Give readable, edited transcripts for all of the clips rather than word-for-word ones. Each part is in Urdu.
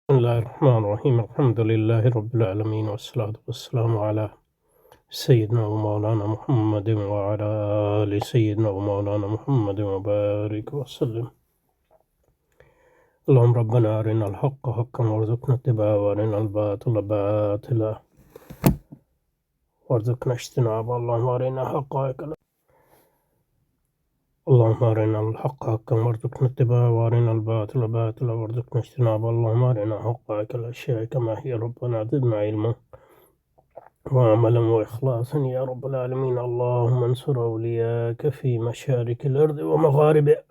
بسم الله الرحمن الرحيم الحمد لله رب العالمين والصلاة والسلام على سيدنا ومولانا محمد وعلى آل سيدنا ومولانا محمد وبارك وسلم. اللهم ربنا أرنا الحق حقا وارزقنا اتباعه وأرنا الباطل باطلا وارزقنا اجتنابه. اللهم أرنا حقائق اللهم أرنا الحق حقا وارزقنا اتباعه وأرنا الباطل باطلا وارزقنا اجتنابه. اللهم أرنا حقائق الأشياء كما هي. ربنا زدنا علما وعملا وإخلاصا يا رب العالمين. اللهم انصر أولياءك في مشارق الأرض ومغاربها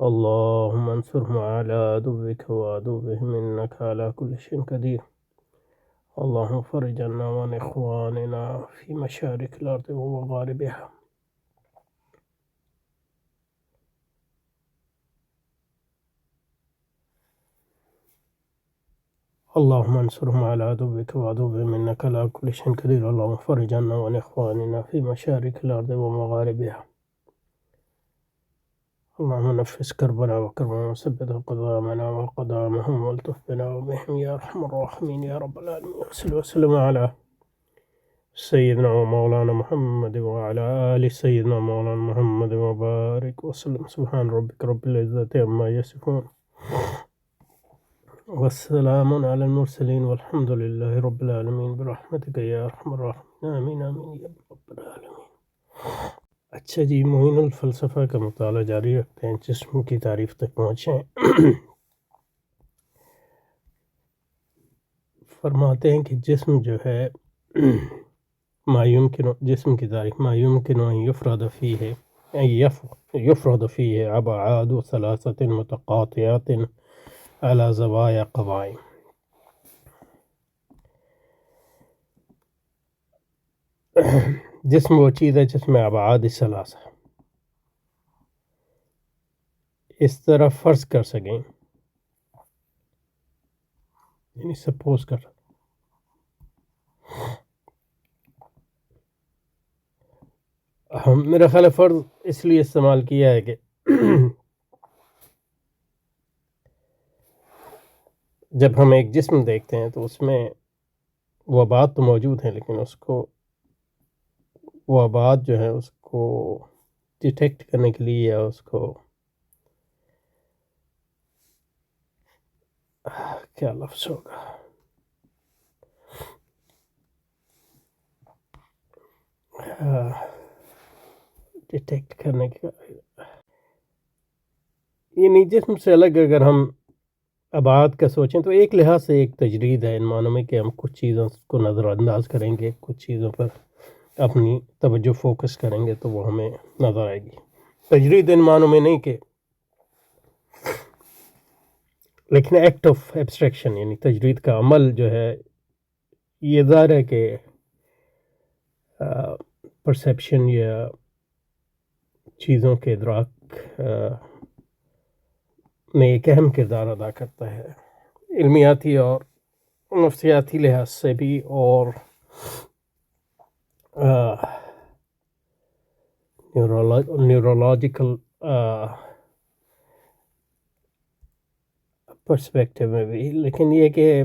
اللهم انصرهم على عدوك وعدوهم إنك على كل شيء قدير. اللهم فرج عنا وعن إخواننا في مشارق الأرض ومغاربها. اللهم انصرهم على عدوك وعدوهم إنك على كل شيء قدير. اللهم فرج عنا وعن إخواننا في مشارق الأرض ومغاربها. اللهم نفس كربنا وكربنا وثبت أقدامنا وأقدامهم والطف بنا وبهم يا أرحم الراحمين يا رب العالمين. وصل وسلم على سيدنا ومولانا محمد وعلى آل سيدنا مولانا محمد وبارك وسلم. سبحان ربك رب العزة عما يصفون والسلام على المرسلين والحمد لله رب العالمين برحمتك يا أرحم الراحمين. آمين آمين يا رب العالمین. اچھا جی، معین الفلسفہ کا مطالعہ جاری رکھتے ہیں، جسم کی تعریف تک پہنچے ہیں۔ فرماتے ہیں کہ جسم جو ہے جسم کی تعریف ما يمكن أن يفرد فيه أبعاد ثلاثة متقاطعات على زوايا قوائم. جسم وہ چیز ہے جس میں ابعاد ثلاثہ اس طرح فرض کر سکیں، یعنی سپوز کر میرا خیال ہے فرض اس لیے استعمال کیا ہے کہ جب ہم ایک جسم دیکھتے ہیں تو اس میں وہ ابعاد تو موجود ہیں، لیکن اس کو وہ ابعاد جو ہیں اس کو ڈیٹیکٹ کرنے کے لیے یا اس کو کیا لفظ ہوگا ڈیٹیکٹ کرنے کا، یعنی جسم سے الگ اگر ہم ابعاد کا سوچیں تو ایک لحاظ سے ایک تجرید ہے ان معنوں میں کہ ہم کچھ چیزوں کو نظر انداز کریں گے، کچھ چیزوں پر اپنی توجہ فوکس کریں گے تو وہ ہمیں نظر آئے گی۔ تجرید ان معنوں میں نہیں کہ، لیکن ایکٹ آف ایبسٹریکشن یعنی تجرید کا عمل جو ہے یہ ظاہر ہے کہ پرسیپشن یا چیزوں کے ادراک میں ایک اہم کردار ادا کرتا ہے، علمیاتی اور نفسیاتی لحاظ سے بھی اور نیورولوجیکل پرسپیکٹیو میں بھی۔ لیکن یہ کہ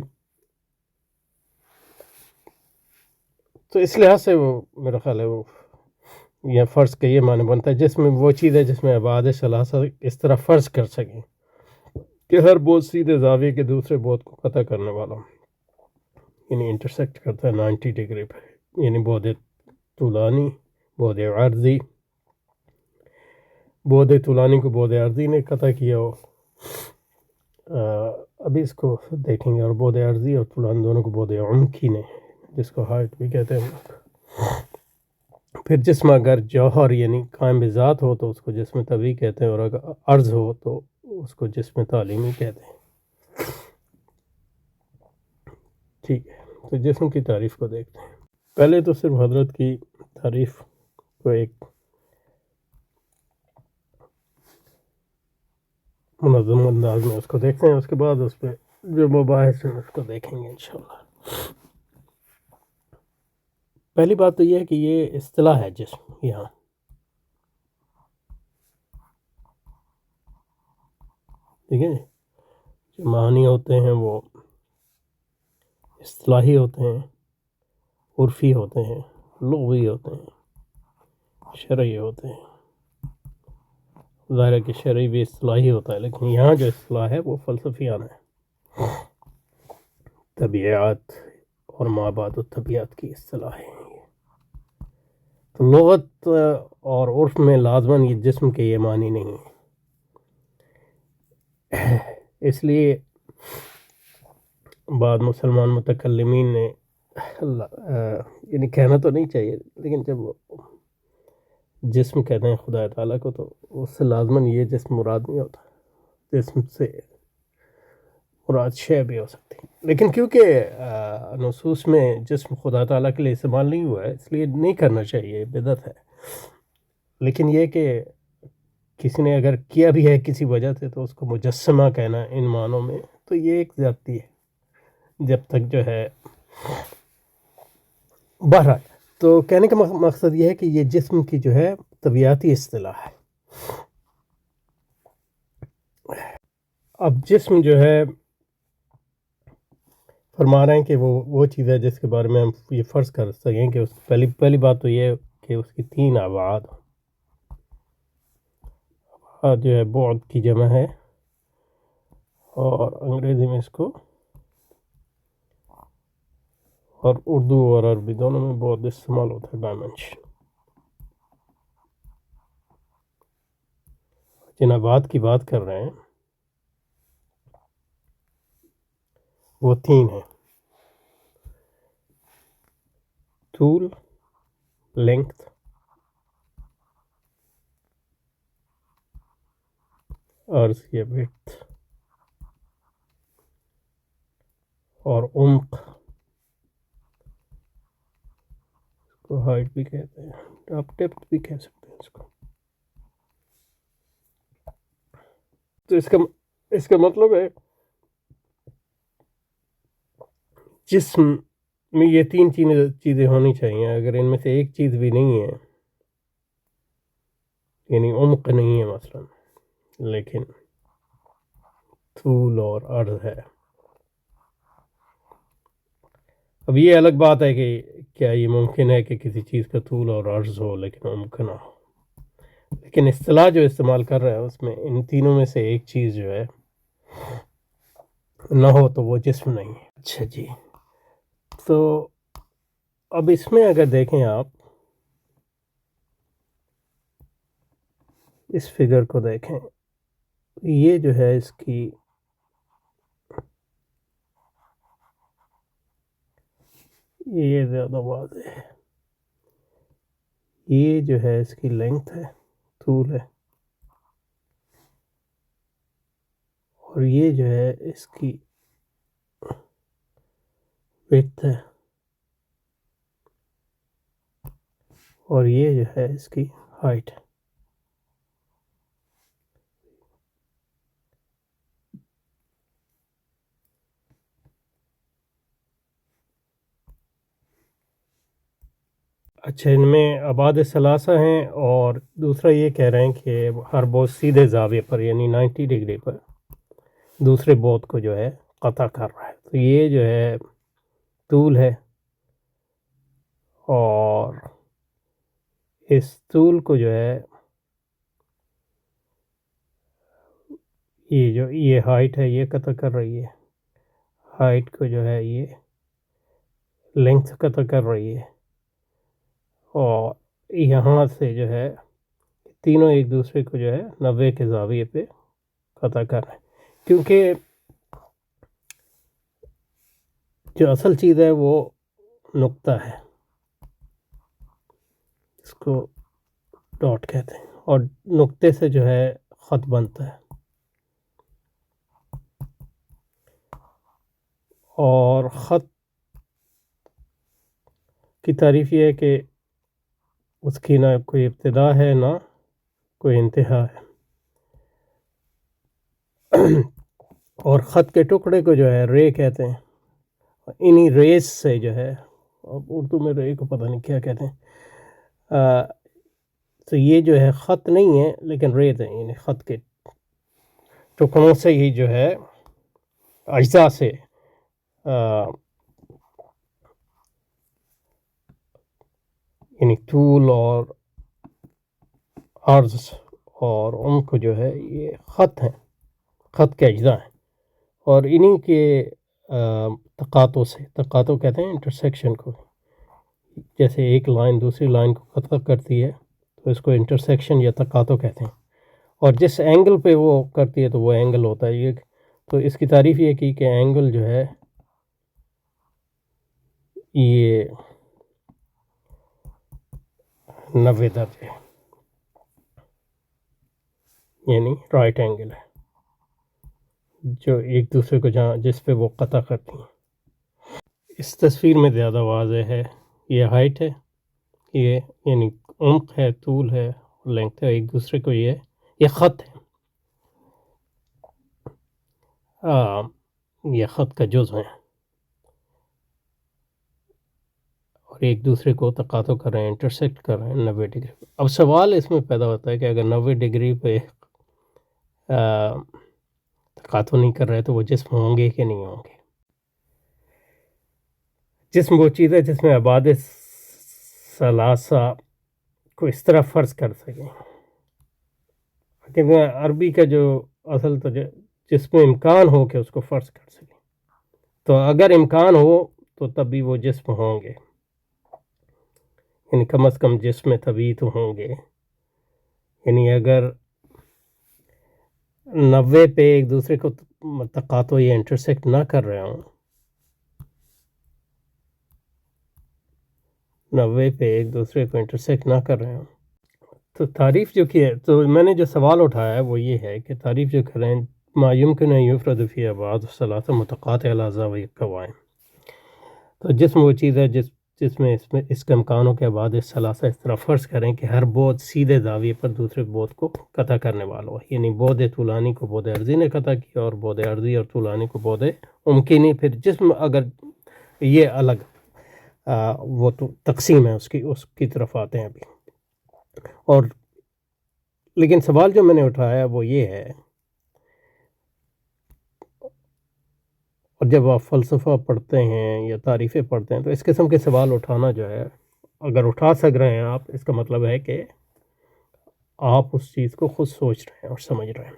تو اس لحاظ سے وہ میرا خیال ہے وہ یہ فرض کا یہ معنی بنتا ہے جس میں وہ چیز ہے جس میں ابعاد ثلاثہ اس طرح فرض کر سکیں کہ ہر بعد سیدھے زاویے کے دوسرے بعد کو قطع کرنے والا، یعنی انٹرسیکٹ کرتا ہے 90 ڈگری پہ، یعنی بعد طولانی، بعد عرضی، بعد طولانی کو بعد عرضی نے قطع کیا ہو، ابھی اس کو دیکھیں گے، اور بعد عرضی اور طولانی دونوں کو بعد عمقی نے، جس کو ہائٹ بھی کہتے ہیں۔ پھر جسم اگر جوہر یعنی قائم بذات ہو تو اس کو جسم طبعی کہتے ہیں، اور اگر عرض ہو تو اس کو جسم تعلیمی کہتے ہیں۔ ٹھیک ہے، تو جسم کی تعریف کو دیکھتے ہیں۔ پہلے تو صرف حضرت کی تعریف کو ایک منظم انداز میں اس کو دیکھتے ہیں، اس کے بعد اس پہ جو مباحث ہیں اس کو دیکھیں گے انشاءاللہ۔ پہلی بات تو یہ ہے کہ یہ اصطلاح ہے جسم، یہاں ٹھیک ہے، جو معنی ہوتے ہیں وہ اصطلاحی ہوتے ہیں، عرفی ہوتے ہیں، لغوی ہوتے ہیں، شرعی ہوتے ہیں۔ ظاہر ہے کہ شرعی بھی اصطلاحی ہوتا ہے، لیکن یہاں جو اصطلاح ہے وہ فلسفیانہ ہے، طبیعت اور مابعد الطبیعت کی اصطلاح ہے۔ تو لغت اور عرف میں لازماً یہ جسم کے یہ معنی نہیں ہے۔ اس لیے بعض مسلمان متکلمین نے یعنی کہنا تو نہیں چاہیے، لیکن جب جسم کہتے ہیں خدا تعالیٰ کو تو اس سے لازماً یہ جسم مراد نہیں ہوتا، جسم سے مراد شے بھی ہو سکتی ہے، لیکن کیونکہ نصوص میں جسم خدا تعالیٰ کے لیے استعمال نہیں ہوا ہے اس لیے نہیں کرنا چاہیے، بدعت ہے۔ لیکن یہ کہ کسی نے اگر کیا بھی ہے کسی وجہ سے تو اس کو مجسمہ کہنا ان معنوں میں تو یہ ایک زیادتی ہے، جب تک جو ہے بہرحال۔ تو کہنے کا مقصد یہ ہے کہ یہ جسم کی جو ہے طبیعتی اصطلاح ہے۔ اب جسم جو ہے فرما رہے ہیں کہ وہ چیز ہے جس کے بارے میں ہم یہ فرض کر سکیں کہ اس پہلی بات تو یہ کہ اس کی 3 ابعاد جو ہے بعد کی جمع ہے، اور انگریزی میں اس کو اور اردو اور عربی دونوں میں بعد استعمال ہوتا ہے، ڈائمنشن۔ جن ابعاد کی بات کر رہے ہیں وہ 3 ہیں: طول، لینگتھ عرض یا وڈتھ، اور عمق کو ہائٹ بھی کہتے ہیں، آپ ڈیپتھ بھی کہہ سکتے ہیں اس کو۔ تو اس کا مطلب ہے جسم میں یہ 3 چیزیں ہونی چاہیے، اگر ان میں سے ایک چیز بھی نہیں ہے، یعنی عمق نہیں ہے مثلا، لیکن طول اور عرض ہے۔ اب یہ الگ بات ہے کہ کیا یہ ممکن ہے کہ کسی چیز کا طول اور عرض ہو لیکن عمق نہ ہو، لیکن اصطلاح جو استعمال کر رہے ہیں اس میں ان تینوں میں سے ایک چیز جو ہے نہ ہو تو وہ جسم نہیں ہے۔ اچھا جی، تو اب اس میں اگر دیکھیں آپ اس فگر کو دیکھیں، یہ جو ہے اس کی یہ زیادہ واضح ہے، یہ جو ہے اس کی لینگتھ ہے، طول ہے، اور یہ جو ہے اس کی وڈتھ ہے، اور یہ جو ہے اس کی ہائٹ ہے۔ اچھا، ان میں ابعاد ثلاثہ ہیں، اور دوسرا یہ کہہ رہے ہیں کہ ہر بعد سیدھے زاویے پر یعنی 90 ڈگری پر دوسرے بعد کو جو ہے قطع کر رہا ہے، تو یہ جو ہے طول ہے، اور اس طول کو جو ہے یہ ہائٹ ہے یہ قطع کر رہی ہے، ہائٹ کو جو ہے یہ لینگتھ قطع کر رہی ہے، اور یہاں سے جو ہے تینوں ایک دوسرے کو جو ہے 90 کے زاویے پہ قطع کر رہے ہیں، کیونکہ جو اصل چیز ہے وہ نقطہ ہے، اس کو ڈاٹ کہتے ہیں، اور نقطے سے جو ہے خط بنتا ہے، اور خط کی تعریف یہ ہے کہ اس کی نہ کوئی ابتدا ہے نہ کوئی انتہا ہے، اور خط کے ٹکڑے کو جو ہے رے کہتے ہیں، انہی ریز سے جو ہے، اب اردو میں رے کو پتہ نہیں کیا کہتے ہیں، تو یہ جو ہے خط نہیں ہے لیکن ریز ہے، یعنی خط کے ٹکڑوں سے ہی جو ہے اجزاء سے یعنی طول اور عرض اور ان کو جو ہے یہ خط ہیں، خط کے اجزاء ہیں، اور انہی کے تقاطع سے، تقاطع کہتے ہیں انٹرسیکشن کو، جیسے ایک لائن دوسری لائن کو قطع کرتی ہے تو اس کو انٹرسیکشن یا تقاطع کہتے ہیں، اور جس اینگل پہ وہ کرتی ہے تو وہ اینگل ہوتا ہے یہ. تو اس کی تعریف یہ کی کہ اینگل جو ہے یہ 90 درجے یعنی رائٹ اینگل ہے، جو ایک دوسرے کو جہاں جس پہ وہ قطع کرتی ہیں. اس تصویر میں زیادہ واضح ہے، یہ ہائٹ ہے، یہ یعنی عمق ہے، طول ہے، لینتھ ہے، ایک دوسرے کو یہ خط ہے، یہ خط کا جزء ہے، اور ایک دوسرے کو تقاطع کر رہے ہیں، انٹرسیکٹ کر رہے ہیں 90 ڈگری. اب سوال اس میں پیدا ہوتا ہے کہ اگر 90 ڈگری پہ تقاطع نہیں کر رہے تو وہ جسم ہوں گے کہ نہیں ہوں گے. جسم وہ چیز ہے جس میں ابعاد ثلاثہ کو اس طرح فرض کر سکیں، لیکن عربی کا جو اصل جس میں امکان ہو کہ اس کو فرض کر سکیں، تو اگر امکان ہو تو تب بھی وہ جسم ہوں گے، یعنی کم از کم جسم طبیعی تو ہوں گے. یعنی اگر 90 پہ ایک دوسرے کو تقاطع یا انٹرسیکٹ نہ کر رہے ہوں، 90 پہ ایک دوسرے کو انٹرسیکٹ نہ کر رہے ہوں، تو تعریف جو کی ہے، تو میں نے جو سوال اٹھایا ہے وہ یہ ہے کہ تعریف جو کر رہے ہیں ما يمكن ان يفرد فی ابعاد الثلاثہ متقاطع على زاویہ قوائم، تو جسم وہ چیز ہے جس میں اس کا امکان ہو کہ ابعاد ثلاثہ اس طرح فرض کریں کہ ہر بعد سیدھے زاویے پر دوسرے بعد کو قطع کرنے والا ہو، یعنی بعد طولانی کو بعد عرضی نے قطع کیا اور بعد عرضی اور طولانی کو بعد ممکنی. پھر جسم اگر یہ الگ وہ تو تقسیم ہے اس کی طرف آتے ہیں ابھی. اور لیکن سوال جو میں نے اٹھایا وہ یہ ہے، اور جب آپ فلسفہ پڑھتے ہیں یا تعریفیں پڑھتے ہیں تو اس قسم کے سوال اٹھانا جو ہے، اگر اٹھا سک رہے ہیں آپ، اس کا مطلب ہے کہ آپ اس چیز کو خود سوچ رہے ہیں اور سمجھ رہے ہیں.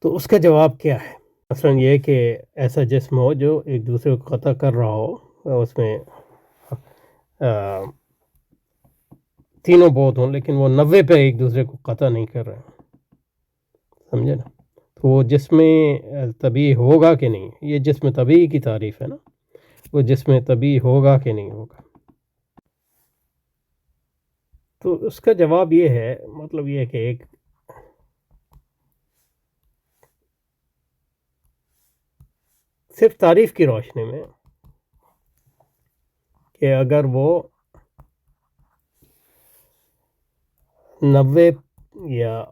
تو اس کا جواب کیا ہے؟ مثلا یہ کہ ایسا جسم ہو جو ایک دوسرے کو قطع کر رہا ہو، اس میں تینوں بعد ہوں لیکن وہ 90 پہ ایک دوسرے کو قطع نہیں کر رہے ہیں، سمجھے نا؟ تو وہ جسم طبیعی ہوگا کہ نہیں؟ یہ جسم طبیعی کی تعریف ہے نا، وہ جسم طبیعی ہوگا کہ نہیں ہوگا؟ تو اس کا جواب یہ ہے، مطلب یہ ہے کہ ایک صرف تعریف کی روشنی میں کہ اگر وہ 90 یا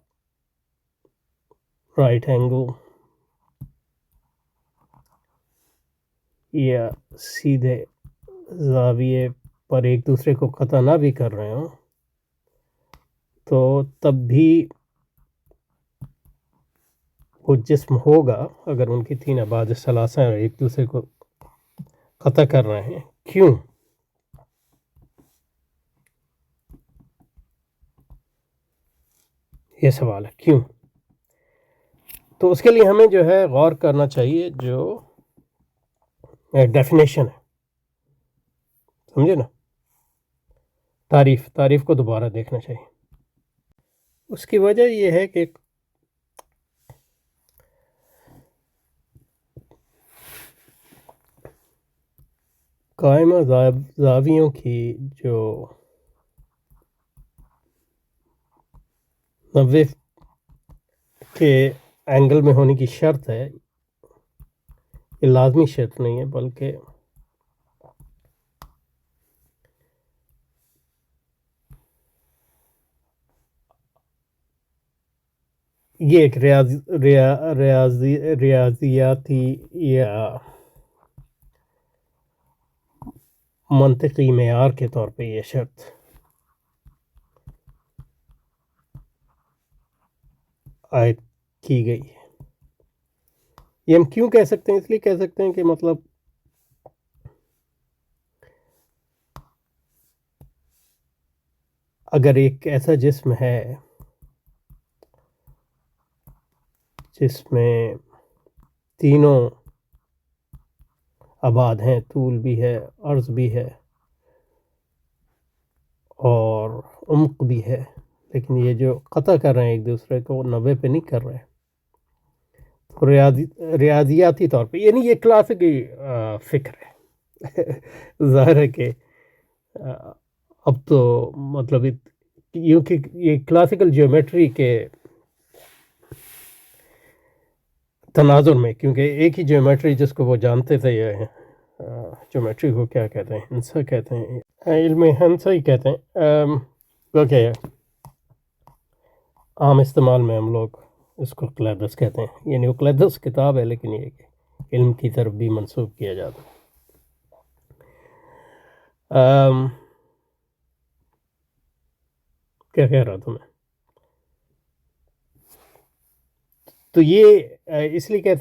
رائٹ اینگل یا سیدھے زاویے پر ایک دوسرے کو قطع نہ بھی کر رہے ہوں تو تب بھی وہ جسم ہوگا اگر ان کی تین ابعاد ثلاثہ ایک دوسرے کو قطع کر رہے ہیں. کیوں؟ یہ سوال ہے کیوں. تو اس کے لیے ہمیں جو ہے غور کرنا چاہیے جو ڈیفینیشن ہے، سمجھے نا؟ تعریف کو دوبارہ دیکھنا چاہیے. اس کی وجہ یہ ہے کہ قائمہ زاویوں کی جو 90 کے اینگل میں ہونے کی شرط ہے، یہ لازمی شرط نہیں ہے بلکہ یہ ایک ریاضیاتی یا منطقی معیار کے طور پہ یہ شرط عائد کی گئی ہے. یہ ہم کیوں کہہ سکتے ہیں؟ اس لیے کہہ سکتے ہیں کہ مطلب اگر ایک ایسا جسم ہے جس میں تینوں ابعاد ہیں، طول بھی ہے، عرض بھی ہے اور عمق بھی ہے، لیکن یہ جو قطع کر رہے ہیں ایک دوسرے کو، وہ 90 پہ نہیں کر رہے. تو ریاضیاتی طور پہ، یعنی یہ کلاسیکی فکر ہے. ظاہر ہے کہ اب تو مطلب کیونکہ یہ کلاسیکل جیومیٹری کے تناظر میں، کیونکہ ایک ہی جیومیٹری جس کو وہ جانتے تھے، یہ جیومیٹری کو کیا کہتے ہیں، ہنسا کہتے ہیں، علم ہنسا ہی کہتے ہیں. وہ کیا ہے، عام استعمال میں ہم لوگ اس کو اقلیدس کہتے ہیں. یعنی اقلیدس کتاب ہے، لیکن یہ کہ علم کی طرف بھی منسوب کیا جاتا ہے. کیا کہہ رہا تھا میں؟ تو یہ اس لیے کہہ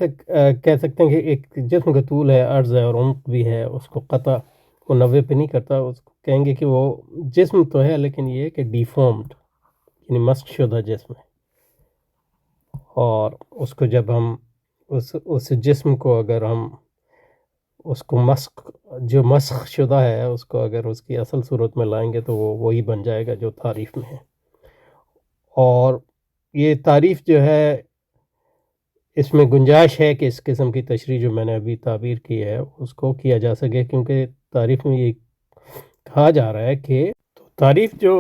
سکتے ہیں کہ ایک جسم کا طول ہے، عرض ہے اور عمق بھی ہے، اس کو قطع کو 90 پہ نہیں کرتا. اس کو کہیں گے کہ وہ جسم تو ہے، لیکن یہ کہ ڈیفارمڈ، یعنی مسخ شدہ جسم ہے. اور اس کو جب ہم اس جسم کو اگر ہم اس کو جو مسخ شدہ ہے، اس کو اگر اس کی اصل صورت میں لائیں گے تو وہ وہی بن جائے گا جو تعریف میں ہے. اور یہ تعریف جو ہے، اس میں گنجائش ہے کہ اس قسم کی تشریح جو میں نے ابھی تعبیر کی ہے اس کو کیا جا سکے، کیونکہ تعریف میں یہ کہا جا رہا ہے کہ تعریف جو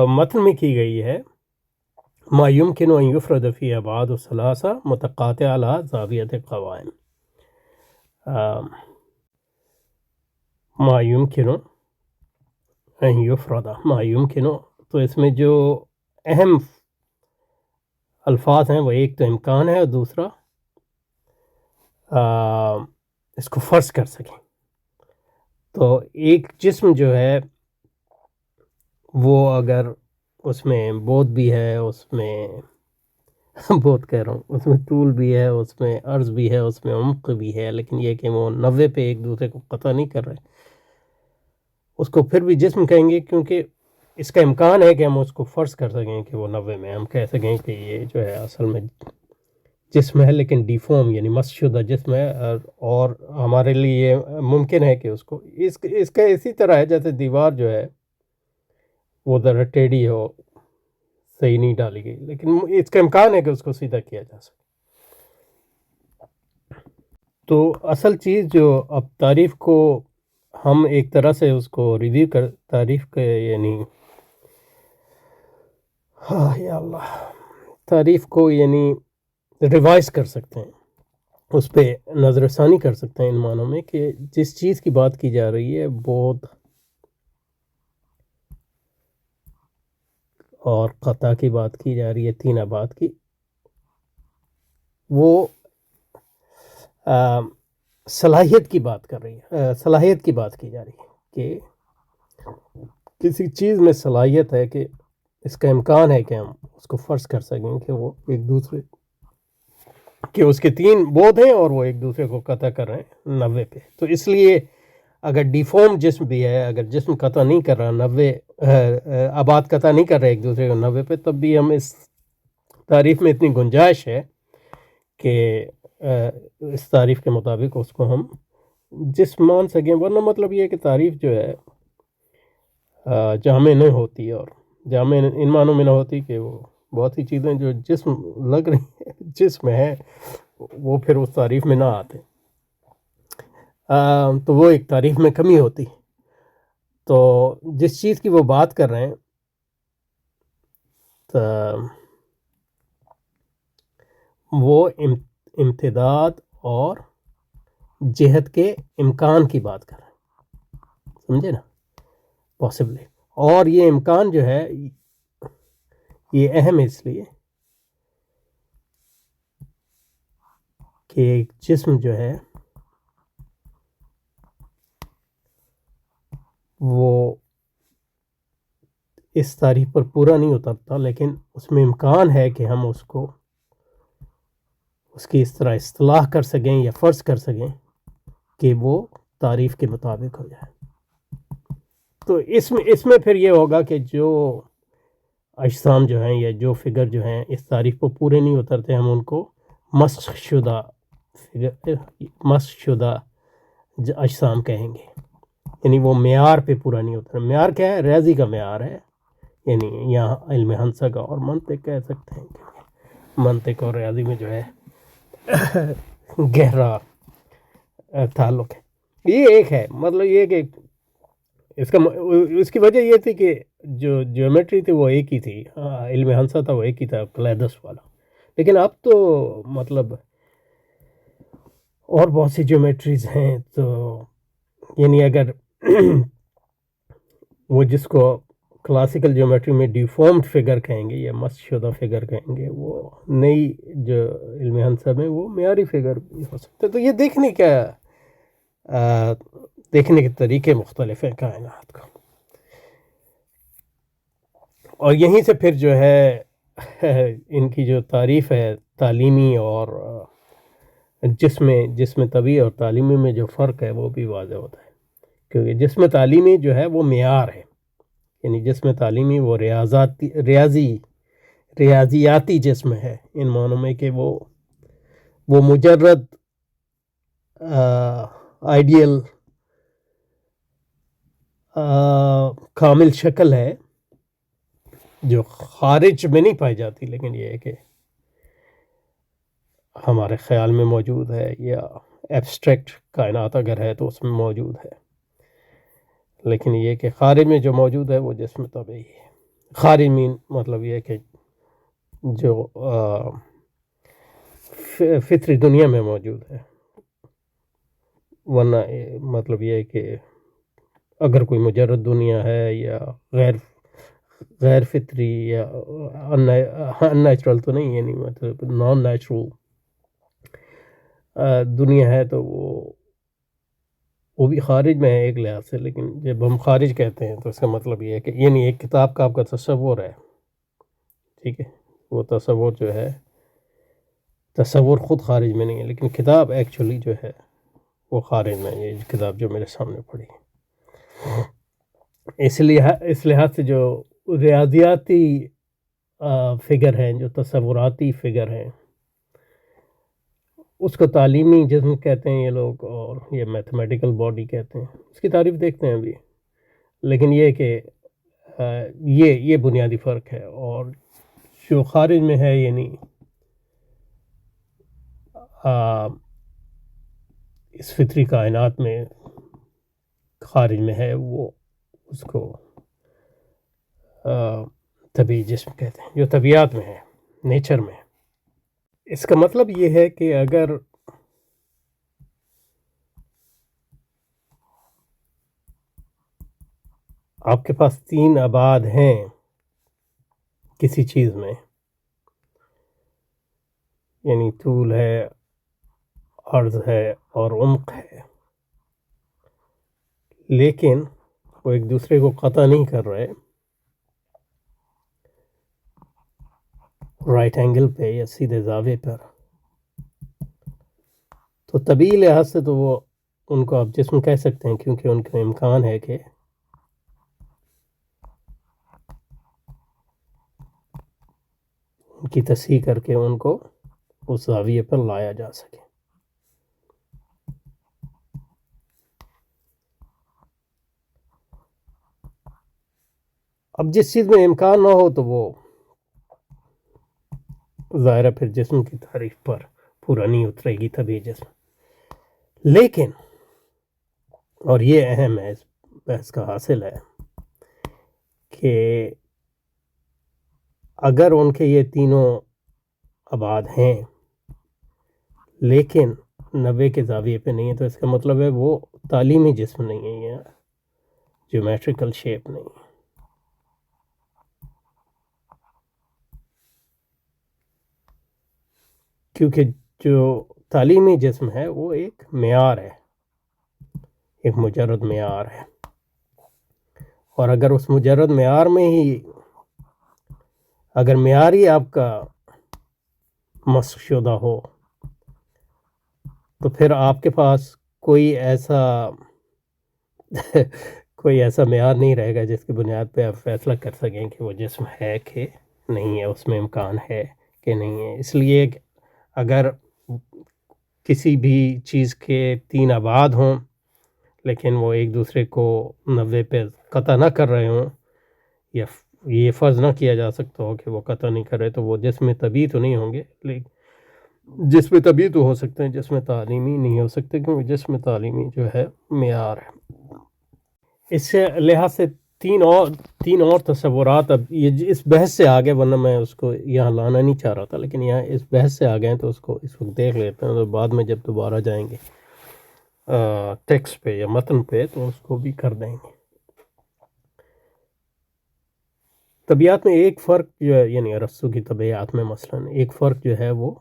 متن میں کی گئی ہے، ما يمكن ان يفرد في ابعاد الثلاثه متقاطعه على زاويه قوائم. ما يمكن ان يفرد، ما يمكن، تو اس میں جو اہم الفاظ ہیں وہ ایک تو امکان ہے اور دوسرا اس کو فرض کر سکیں. تو ایک جسم جو ہے وہ اگر اس میں بود بھی ہے، اس میں بود کہہ رہا ہوں، اس میں طول بھی ہے، اس میں عرض بھی ہے، اس میں عمق بھی ہے، لیکن یہ کہ وہ 90 پہ ایک دوسرے کو قطع نہیں کر رہے، اس کو پھر بھی جسم کہیں گے، کیونکہ اس کا امکان ہے کہ ہم اس کو فرض کر سکیں کہ وہ 90 میں، ہم کہہ سکیں کہ یہ جو ہے اصل میں جسم ہے لیکن ڈیفارم، یعنی مسخ شدہ جسم ہے. اور ہمارے لیے یہ ممکن ہے کہ اس کا اسی طرح ہے جیسے دیوار جو ہے وہ ذرا ٹیڑھی ہو، صحیح نہیں ڈالی گئی، لیکن اس کا امکان ہے کہ اس کو سیدھا کیا جا سکے. تو اصل چیز جو اب تعریف کو ہم ایک طرح سے اس کو ریویو تعریف کے، یعنی یا اللہ، تعریف کو یعنی ریوائز کر سکتے ہیں، اس پہ نظر ثانی کر سکتے ہیں ان معنوں میں کہ جس چیز کی بات کی جا رہی ہے بود اور قطع کی بات کی جا رہی ہے، تین ابعاد کی، وہ صلاحیت کی بات کر رہی ہے، صلاحیت کی بات کی جا رہی ہے کہ کسی چیز میں صلاحیت ہے کہ اس کا امکان ہے کہ ہم اس کو فرض کر سکیں کہ وہ ایک دوسرے کہ اس کے تین بود ہیں اور وہ ایک دوسرے کو قطع کر رہے ہیں 90 پہ. تو اس لیے اگر ڈیفارم جسم بھی ہے، اگر جسم قطع نہیں کر رہا 90 ابعاد قطع نہیں کر رہے ایک دوسرے کو 90 پہ، تب بھی ہم اس تعریف میں اتنی گنجائش ہے کہ اس تعریف کے مطابق اس کو ہم جسم مان سکیں. ورنہ مطلب یہ ہے کہ تعریف جو ہے جامع نہیں ہوتی، اور جامع ان معنوں میں نہ ہوتی کہ وہ بہت سی چیزیں جو جسم لگ رہی ہیں، جسم ہے، وہ پھر اس تعریف میں نہ آتے، تو وہ ایک تعریف میں کمی ہوتی. تو جس چیز کی وہ بات کر رہے ہیں وہ امتداد اور جہت کے امکان کی بات کر رہے ہیں، سمجھے نا، پاسبلی. اور یہ امکان جو ہے یہ اہم ہے اس لیے کہ ایک جسم جو ہے وہ اس تعریف پر پورا نہیں اترتا، لیکن اس میں امکان ہے کہ ہم اس کو اس کی اس طرح اصطلاح کر سکیں یا فرض کر سکیں کہ وہ تعریف کے مطابق ہو جائے. تو اس میں پھر یہ ہوگا کہ جو اجسام جو ہیں یا جو فگر جو ہیں اس تعریف کو پورے نہیں اترتے، ہم ان کو مسخ شدہ اجسام کہیں گے. یعنی وہ معیار پہ پورا نہیں اترا. معیار کیا ہے؟ ریاضی کا معیار ہے. یعنی یہاں علم ہندسہ کا اور منطق کہہ سکتے ہیں کہ منطق اور ریاضی میں جو ہے گہرا تعلق ہے. یہ ایک ہے، مطلب یہ کہ اس کی وجہ یہ تھی کہ جو جیومیٹری تھی وہ ایک ہی تھی، علم ہندسہ تھا وہ ایک ہی تھا، کلیدس والا. لیکن اب تو مطلب اور بہت سی جیومیٹریز ہیں. تو یعنی اگر وہ جس کو کلاسیکل جیومیٹری میں ڈیفارمڈ فگر کہیں گے یا مسخ شدہ فگر کہیں گے، وہ نئی جو علم ہندسہ میں وہ معیاری فگر بھی ہو سکتے. تو یہ دیکھنے کے طریقے مختلف ہیں کائنات کو. اور یہیں سے پھر جو ہے ان کی جو تعریف ہے تعلیمی اور جسم طبی اور تعلیمی میں جو فرق ہے وہ بھی واضح ہوتا ہے. کیونکہ جسم تعلیمی جو ہے وہ معیار ہے. یعنی جسم تعلیمی وہ ریاضیاتی جسم ہے، ان معنوں میں کہ وہ مجرد آئیڈیل کامل شکل ہے جو خارج میں نہیں پائی جاتی، لیکن یہ ہے کہ ہمارے خیال میں موجود ہے، یا ایبسٹریکٹ کائنات اگر ہے تو اس میں موجود ہے. لیکن یہ کہ خارج میں جو موجود ہے وہ جسم طبعی ہے. خارج میں مطلب یہ کہ جو فطری دنیا میں موجود ہے. ورنہ مطلب یہ ہے کہ اگر کوئی مجرد دنیا ہے یا غیر فطری یا ان نیچرل تو نہیں، یعنی مطلب نان نیچرل دنیا ہے تو وہ بھی خارج میں ہے ایک لحاظ سے. لیکن جب ہم خارج کہتے ہیں تو اس کا مطلب یہ ہے کہ یعنی ایک کتاب کا آپ کا تصور ہے، ٹھیک ہے، وہ تصور جو ہے تصور خود خارج میں نہیں ہے، لیکن کتاب ایکچولی جو ہے وہ خارج میں ہے. یہ کتاب جو میرے سامنے پڑی ہے، اس لحاظ سے جو ریاضیاتی فگر ہیں، جو تصوراتی فگر ہیں، اس کو تعلیمی جسم کہتے ہیں یہ لوگ، اور یہ میتھمیٹیکل باڈی کہتے ہیں. اس کی تعریف دیکھتے ہیں ابھی. لیکن یہ کہ یہ بنیادی فرق ہے. اور جو خارج میں ہے، یعنی اس فطری کائنات میں خارج میں ہے، وہ اس کو طبعی جسم کہتے ہیں، جو طبیعت میں ہے، نیچر میں ہے. اس کا مطلب یہ ہے کہ اگر آپ کے پاس 3 ابعاد ہیں کسی چیز میں، یعنی طول ہے، عرض ہے اور عمق ہے، لیکن وہ ایک دوسرے کو قطع نہیں کر رہے رائٹ اینگل پہ یا سیدھے زاویے پر، تو طبعی لحاظ سے تو وہ ان کو آپ جسم کہہ سکتے ہیں، کیونکہ ان کا امکان ہے کہ ان کی تصحیح کر کے ان کو اس زاویے پر لایا جا سکے. اب جس چیز میں امکان نہ ہو تو وہ ظاہر ہے پھر جسم کی تعریف پر پورا نہیں اترے گی طبعی جسم. لیکن اور یہ اہم ہے، اس بحث کا حاصل ہے کہ اگر ان کے یہ تینوں ابعاد ہیں لیکن 90 کے زاویے پہ نہیں ہے، تو اس کا مطلب ہے وہ تعلیمی جسم نہیں ہے یا جیومیٹریکل شیپ نہیں ہے. کیونکہ جو تعلیمی جسم ہے وہ ایک معیار ہے، ایک مجرد معیار ہے. اور اگر اس مجرد معیار میں ہی اگر معیار ہی آپ کا مسخ شدہ ہو تو پھر آپ کے پاس کوئی ایسا کوئی ایسا معیار نہیں رہے گا جس کی بنیاد پہ آپ فیصلہ کر سکیں کہ وہ جسم ہے کہ نہیں ہے، اس میں امکان ہے کہ نہیں ہے۔ اس لیے کہ اگر کسی بھی چیز کے 3 ابعاد ہوں لیکن وہ ایک دوسرے کو 90 پہ قطع نہ کر رہے ہوں، یا یہ فرض نہ کیا جا سکتا ہو کہ وہ قطع نہیں کر رہے، تو وہ جسم طبعی تو نہیں ہوں گے، لیکن جسم طبعی تو ہو سکتے ہیں، جسم تعلیمی نہیں ہو سکتے، کیونکہ جسم تعلیمی جو ہے معیار ہے۔ اس لحاظ سے تین اور تصورات، اب یہ اس بحث سے آگے، ورنہ میں اس کو یہاں لانا نہیں چاہ رہا تھا، لیکن یہاں اس بحث سے آگے ہیں تو اس کو اس وقت دیکھ لیتے ہیں، تو بعد میں جب دوبارہ جائیں گے ٹیکسٹ پہ یا متن پہ تو اس کو بھی کر دیں گے۔ طبیعت میں ایک فرق جو ہے، یعنی ارسطو کی طبیعت میں مثلاً ایک فرق جو ہے وہ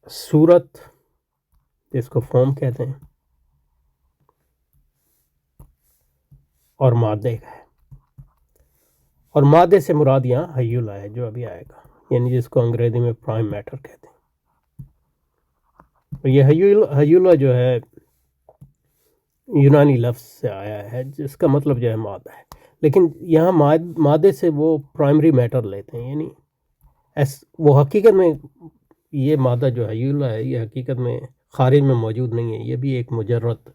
صورت، جس کو فارم کہتے ہیں، اور مادے کا ہے، اور مادے سے مراد یہاں ہیولا ہے جو ابھی آئے گا، یعنی جس کو انگریزی میں پرائم میٹر کہتے ہیں۔ اور یہ ہیولا جو ہے یونانی لفظ سے آیا ہے، جس کا مطلب جو ہے مادہ ہے، لیکن یہاں مادے سے وہ پرائمری میٹر لیتے ہیں، یعنی وہ حقیقت میں یہ مادہ جو ہیولا ہے یہ حقیقت میں خارج میں موجود نہیں ہے، یہ بھی ایک مجرد،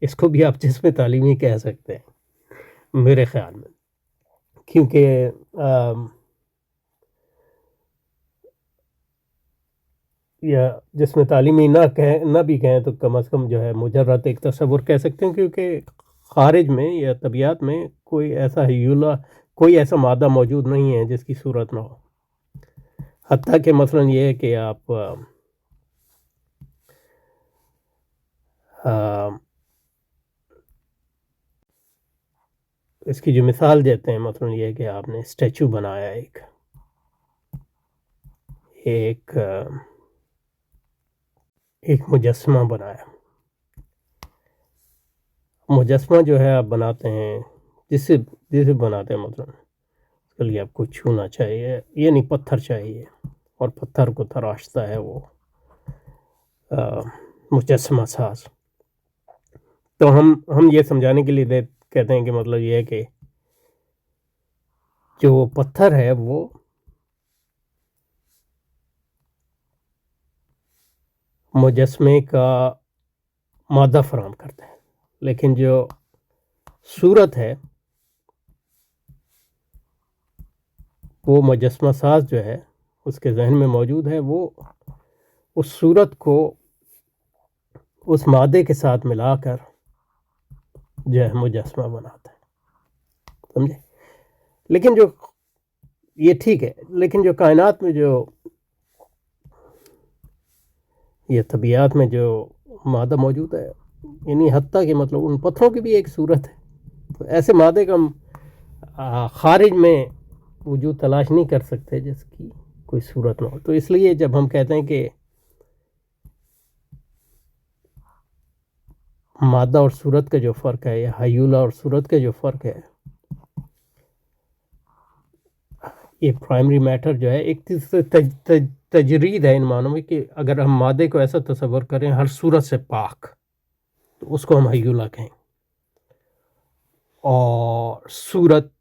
اس کو بھی آپ جسم تعلیمی کہہ سکتے ہیں میرے خیال میں، کیونکہ یا جسم تعلیمی نہ بھی کہیں تو کم از کم جو ہے مجرد ایک تصور کہہ سکتے ہیں، کیونکہ خارج میں یا طبیعت میں کوئی ایسا ہیولا، کوئی ایسا مادہ موجود نہیں ہے جس کی صورت نہ ہو، حتیٰ کہ مثلاً یہ ہے کہ آپ اس کی جو مثال دیتے ہیں، مثلاً یہ ہے کہ آپ نے اسٹیچو بنایا، ایک مجسمہ بنایا۔ مجسمہ جو ہے آپ بناتے ہیں، جسے بناتے ہیں، مثلاً اس کے لیے آپ کو چھونا چاہیے، یعنی پتھر چاہیے، اور پتھر کو تراشتا ہے وہ مجسمہ ساز۔ تو ہم یہ سمجھانے کے لیے کہتے ہیں کہ مطلب یہ ہے کہ جو پتھر ہے وہ مجسمے کا مادہ فراہم کرتا ہے، لیکن جو صورت ہے وہ مجسمہ ساز جو ہے اس کے ذہن میں موجود ہے، وہ اس صورت کو اس مادے کے ساتھ ملا کر جو ہے مجسمہ بناتا ہے، سمجھے؟ لیکن جو یہ ٹھیک ہے، لیکن جو کائنات میں جو یہ طبیعت میں جو مادہ موجود ہے، یعنی حتیٰ کہ مطلب ان پتھروں کی بھی ایک صورت ہے، تو ایسے مادے کا ہم خارج میں وجود تلاش نہیں کر سکتے جس کی کوئی صورت نہ ہو۔ تو اس لیے جب ہم کہتے ہیں کہ مادہ اور صورت کا جو فرق ہے، یا ہیولا اور صورت کا جو فرق ہے، یہ پرائمری میٹر جو ہے ایک تجرید ہے ان معنوں میں کہ اگر ہم مادے کو ایسا تصور کریں ہر صورت سے پاک، تو اس کو ہم ہیولا کہیں، اور صورت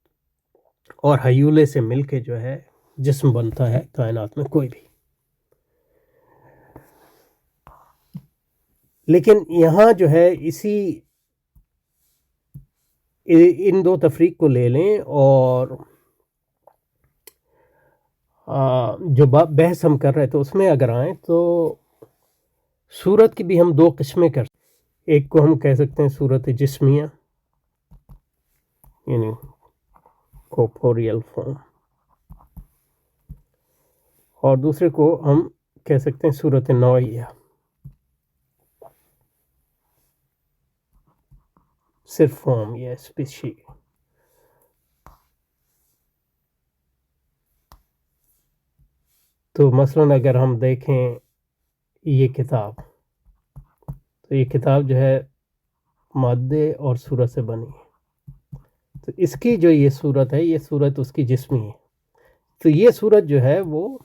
اور ہیولے سے مل کے جو ہے جسم بنتا ہے کائنات میں کوئی بھی۔ لیکن یہاں جو ہے ان دو تفریق کو لے لیں، اور جو بحث ہم کر رہے تھے اس میں اگر آئیں تو صورت کی بھی ہم 2 قسمیں کر سکتے ہیں۔ ایک کو ہم کہہ سکتے ہیں صورت جسمیہ، یعنی کوپوریل فارم، اور دوسرے کو ہم کہہ سکتے ہیں صورت نوعیہ، صرف فارم یا اسپیشی۔ تو مثلاً اگر ہم دیکھیں یہ کتاب، تو یہ کتاب جو ہے مادے اور صورت سے بنی ہے، تو اس کی جو یہ صورت ہے، یہ صورت اس کی جسمی ہے۔ تو یہ صورت جو ہے وہ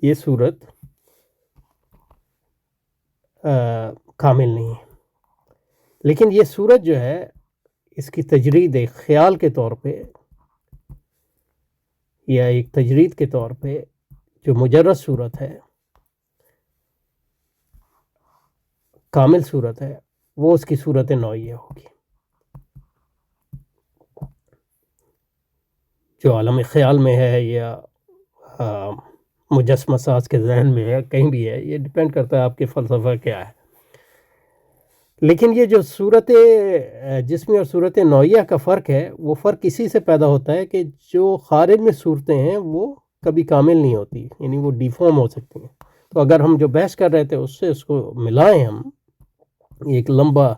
یہ صورت کامل نہیں ہے، لیکن یہ صورت جو ہے اس کی تجرید ایک خیال کے طور پہ یا ایک تجرید کے طور پہ جو مجرد صورت ہے، کامل صورت ہے، وہ اس کی صورت نوعیہ ہوگی، جو عالم خیال میں ہے یا مجسمہ ساز کے ذہن میں ہے، کہیں بھی ہے، یہ ڈیپینڈ کرتا ہے آپ کے فلسفہ کیا ہے۔ لیکن یہ جو صورت جسمی اور صورت نوعیہ کا فرق ہے، وہ فرق اسی سے پیدا ہوتا ہے کہ جو خارج میں صورتیں ہیں وہ کبھی کامل نہیں ہوتی، یعنی وہ ڈیفارم ہو سکتی ہیں۔ تو اگر ہم جو بحث کر رہے تھے اس سے اس کو ملائیں ہم، ایک لمبا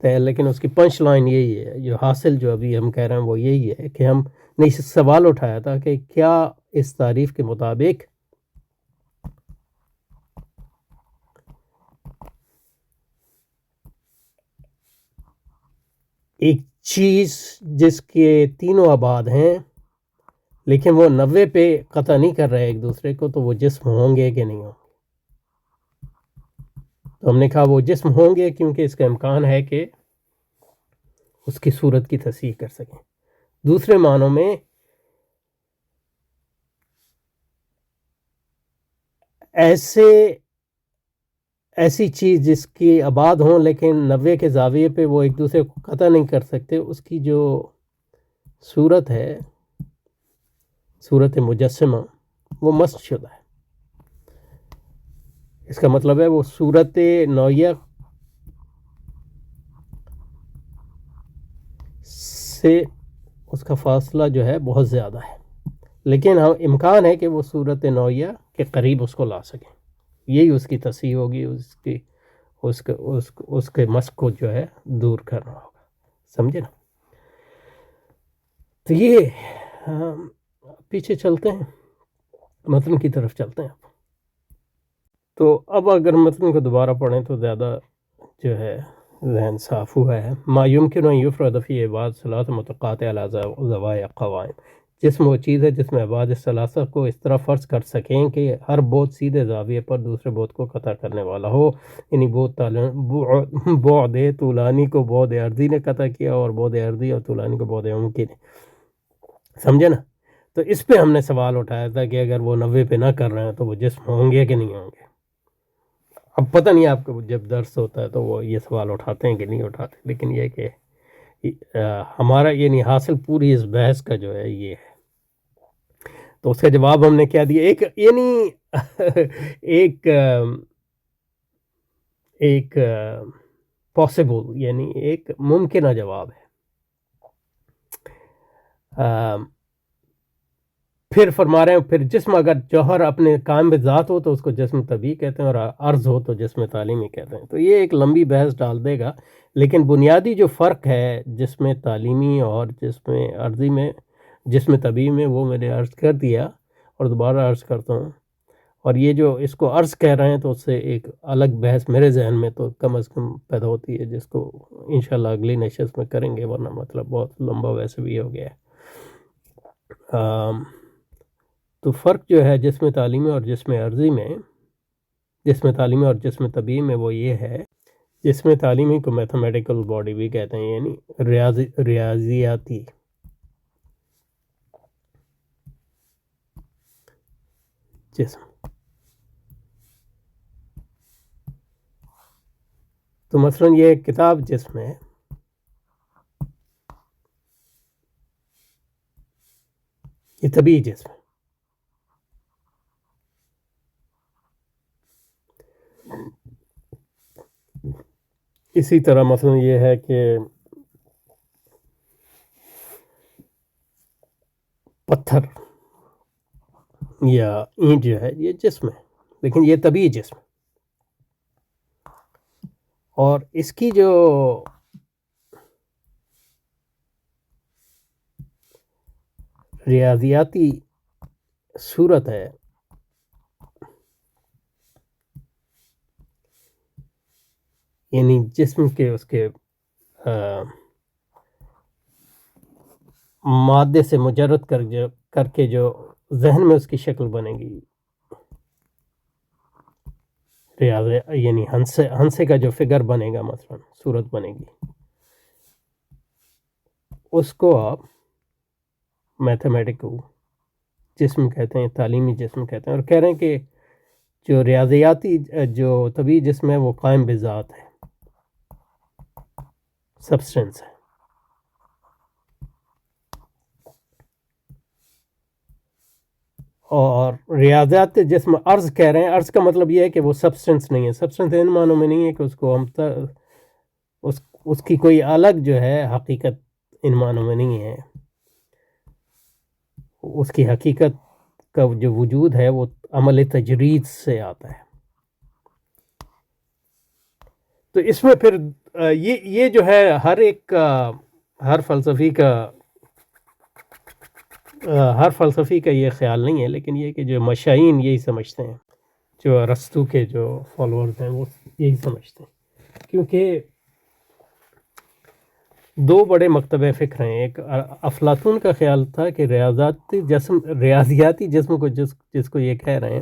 ہے، لیکن اس کی پنچ لائن یہی ہے، جو حاصل جو ابھی ہم کہہ رہے ہیں وہ یہی ہے کہ ہم نے اس سوال اٹھایا تھا کہ کیا اس تعریف کے مطابق ایک چیز جس کے تینوں ابعاد ہیں لیکن وہ 90 پہ قطع نہیں کر رہے ایک دوسرے کو، تو وہ جسم ہوں گے کہ نہیں ہوں گے؟ تو ہم نے کہا وہ جسم ہوں گے کیونکہ اس کا امکان ہے کہ اس کی صورت کی تصحیح کر سکیں۔ دوسرے معنوں میں ایسی چیز جس کی ابعاد ہوں لیکن 90 کے زاویے پہ وہ ایک دوسرے کو قطع نہیں کر سکتے، اس کی جو صورت ہے، صورت مجسمہ، وہ مسخ شدہ ہے۔ اس کا مطلب ہے وہ صورت نوعیہ سے اس کا فاصلہ جو ہے بہت زیادہ ہے، لیکن امکان ہے کہ وہ صورت نوعیہ کے قریب اس کو لا سکیں، یہی اس کی تصحیح ہوگی، اس کے مسخ کو جو ہے دور کرنا ہوگا، سمجھے نا؟ تو یہ پیچھے چلتے ہیں، متن کی طرف چلتے ہیں۔ تو اب اگر متن کو دوبارہ پڑھیں تو زیادہ جو ہے ذہن صاف ہوا ہے۔ ما يمكن ان يفرد في عباد ثلاث متقاطع على زوايا قوائم، جسم وہ چیز ہے جس میں عباد ثلاثہ کو اس طرح فرض کر سکیں کہ ہر بعد سیدھے زاویے پر دوسرے بعد کو قطع کرنے والا ہو، یعنی بعد طولانی کو بعد عرضی نے قطع کیا اور بعد عرضی اور طولانی کو بعد عمقی نے، سمجھے نا؟ تو اس پہ ہم نے سوال اٹھایا تھا کہ اگر وہ 90 پہ نہ کر رہے ہیں تو وہ جسم ہوں گے کہ نہیں ہوں گے۔ اب پتہ نہیں آپ کو جب درس ہوتا ہے تو وہ یہ سوال اٹھاتے ہیں کہ نہیں اٹھاتے، لیکن یہ کہ ہمارا یعنی حاصل پوری اس بحث کا جو ہے یہ ہے۔ تو اس کا جواب ہم نے کیا دیا، ایک پاسبل یعنی ایک ممکنہ جواب ہے۔ پھر فرما رہے ہیں، پھر جسم اگر جوہر اپنے قائم بذات ہو تو اس کو جسم طبیعی کہتے ہیں، اور عرض ہو تو جسم تعلیمی کہتے ہیں۔ تو یہ ایک لمبی بحث ڈال دے گا، لیکن بنیادی جو فرق ہے جسم تعلیمی اور جسم عرضی میں، جسم طبیعی میں، وہ میں نے عرض کر دیا اور دوبارہ عرض کرتا ہوں۔ اور یہ جو اس کو عرض کہہ رہے ہیں تو اس سے ایک الگ بحث میرے ذہن میں تو کم از کم پیدا ہوتی ہے، جس کو انشاءاللہ اگلی نشست میں کریں گے، ورنہ مطلب بہت لمبا ویسے بھی ہو گیا ہے۔ تو فرق جو ہے جسم تعلیمی اور جسم عرضی میں، جسم تعلیمی اور جسم طبیعی میں، وہ یہ ہے، جسم تعلیمی کو میتھمیٹیکل باڈی بھی کہتے ہیں، یعنی ریاضیاتی جسم۔ تو مثلا یہ کتاب جسم ہے، یہ طبیعی جسم ہے۔ اسی طرح مثلا یہ ہے کہ پتھر یا اینٹ جو ہے یہ جسم ہے، لیکن یہ طبیعی جسم ہے، اور اس کی جو ریاضیاتی صورت ہے یعنی جسم کے اس کے مادے سے مجرد کر کے جو ذہن میں اس کی شکل بنے گی، ریاض یعنی ہنسے کا جو فگر بنے گا، مثلا صورت بنے گی، اس کو آپ میتھمیٹک جسم کہتے ہیں، تعلیمی جسم کہتے ہیں، اور کہہ رہے ہیں کہ جو ریاضیاتی جو طبعی جسم ہے وہ قائم بذات ہے، سبسٹنس ہے، اور ریاضیات جسم عرض کہہ رہے ہیں، عرض کا مطلب یہ ہے کہ وہ سبسٹنس نہیں ہے، سبسٹنس ان معنوں میں نہیں ہے کہ اس کو ہم اس کی کوئی الگ جو ہے حقیقت ان معنوں میں نہیں ہے، اس کی حقیقت کا جو وجود ہے وہ عمل تجرید سے آتا ہے۔ تو اس میں پھر یہ جو ہے ہر ایک کا، ہر فلسفی کا یہ خیال نہیں ہے، لیکن یہ کہ جو مشائین یہی سمجھتے ہیں، جو ارسطو کے جو فالوورز ہیں وہ یہی سمجھتے ہیں، کیونکہ دو بڑے مکتبہ فکر ہیں۔ ایک افلاطون کا خیال تھا کہ ریاضیاتی جسم کو جس کو یہ کہہ رہے ہیں،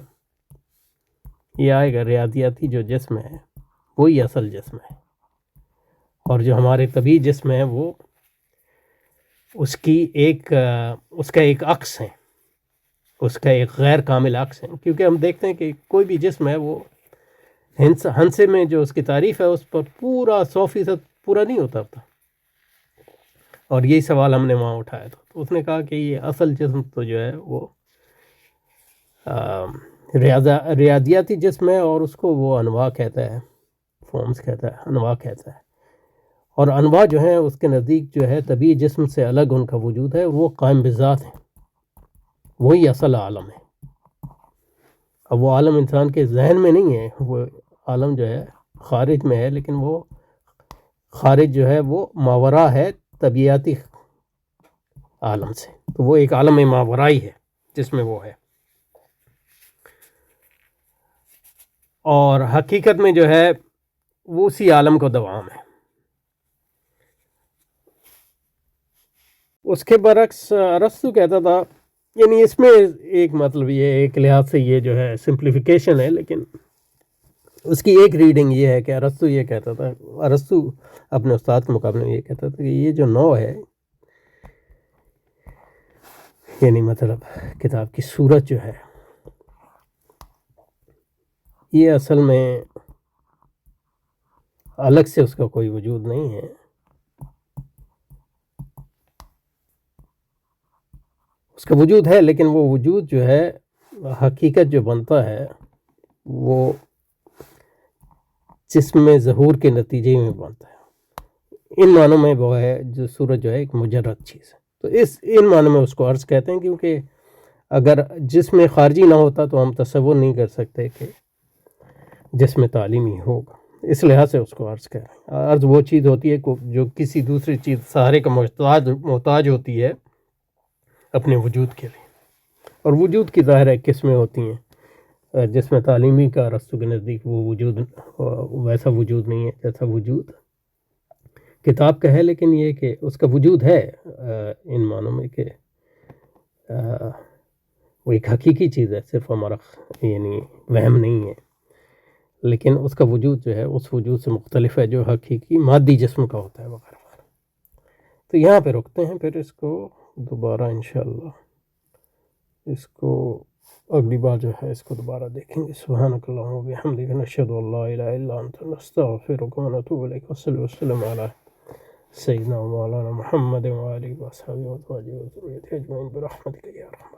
یہ آئے گا ریاضیاتی جو جسم ہے وہی اصل جسم ہے، اور جو ہمارے طبعی جسم ہے وہ اس کا ایک عکس ہے، اس کا ایک غیر کامل عکس ہے، کیونکہ ہم دیکھتے ہیں کہ کوئی بھی جسم ہے وہ ہنسے میں جو اس کی تعریف ہے اس پر پورا 100% پورا نہیں ہوتا تھا، اور یہی سوال ہم نے وہاں اٹھایا تھا، تو اس نے کہا کہ یہ اصل جسم تو جو ہے وہ ریاضیاتی جسم ہے، اور اس کو وہ انواع کہتا ہے، فارمز کہتا ہے، انواع کہتا ہے، اور انواع جو ہیں اس کے نزدیک جو ہے طبعی جسم سے الگ ان کا وجود ہے، وہ قائم بذات ہیں، وہی اصل عالم ہے۔ اب وہ عالم انسان کے ذہن میں نہیں ہے، وہ عالم جو ہے خارج میں ہے، لیکن وہ خارج جو ہے وہ ماورا ہے طبیعیاتی عالم سے، تو وہ ایک عالم ماورائی ہے جس میں وہ ہے، اور حقیقت میں جو ہے وہ اسی عالم کو دوام ہے۔ اس کے برعکس ارسطو کہتا تھا، یعنی اس میں ایک مطلب یہ ایک لحاظ سے یہ جو ہے سمپلیفیکیشن ہے، لیکن اس کی ایک ریڈنگ یہ ہے کہ ارسطو یہ کہتا تھا، ارسطو اپنے استاد کے مقابلے میں یہ کہتا تھا کہ یہ جو نو ہے، یعنی مطلب کتاب کی صورت جو ہے، یہ اصل میں الگ سے اس کا کوئی وجود نہیں ہے، اس کا وجود ہے، لیکن وہ وجود جو ہے حقیقت جو بنتا ہے وہ جسم میں ظہور کے نتیجے میں بنتا ہے، ان معنوں میں وہ ہے جو صورت جو ہے ایک مجرد چیز ہے، تو ان معنوں میں اس کو عرض کہتے ہیں، کیونکہ اگر جسم خارجی نہ ہوتا تو ہم تصور نہیں کر سکتے کہ جسم تعلیمی ہوگا، اس لحاظ سے اس کو عرض کہہ رہے ہیں۔ عرض وہ چیز ہوتی ہے جو کسی دوسری چیز سہارے کا محتاج ہوتی ہے اپنے وجود کے لیے، اور وجود کی ظاہر قسمیں ہوتی ہیں، جس میں تعلیمی کا ارسطو کے نزدیک وہ وجود ویسا وجود نہیں ہے جیسا وجود کتاب کا ہے، لیکن یہ کہ اس کا وجود ہے ان معنوں میں کہ وہ ایک حقیقی چیز ہے، صرف ہمارا یعنی وہم نہیں ہے، لیکن اس کا وجود جو ہے اس وجود سے مختلف ہے جو حقیقی مادی جسم کا ہوتا ہے وغیرہ۔ تو یہاں پہ رکتے ہیں، پھر اس کو دوبارہ انشاءاللہ اس کو اگلی بار جو ہے اس کو دوبارہ دیکھیں گے۔ سبحانک اللہم و بحمدک، نشہد ان لا الہ الا انت، نستغفرک و نتوب الیک، وصلی وسلم علی سیدنا و مولانا محمد و آلہ و اصحابہ و ازواجہ و ذریتہ اجمعین برحمتک یا ارحم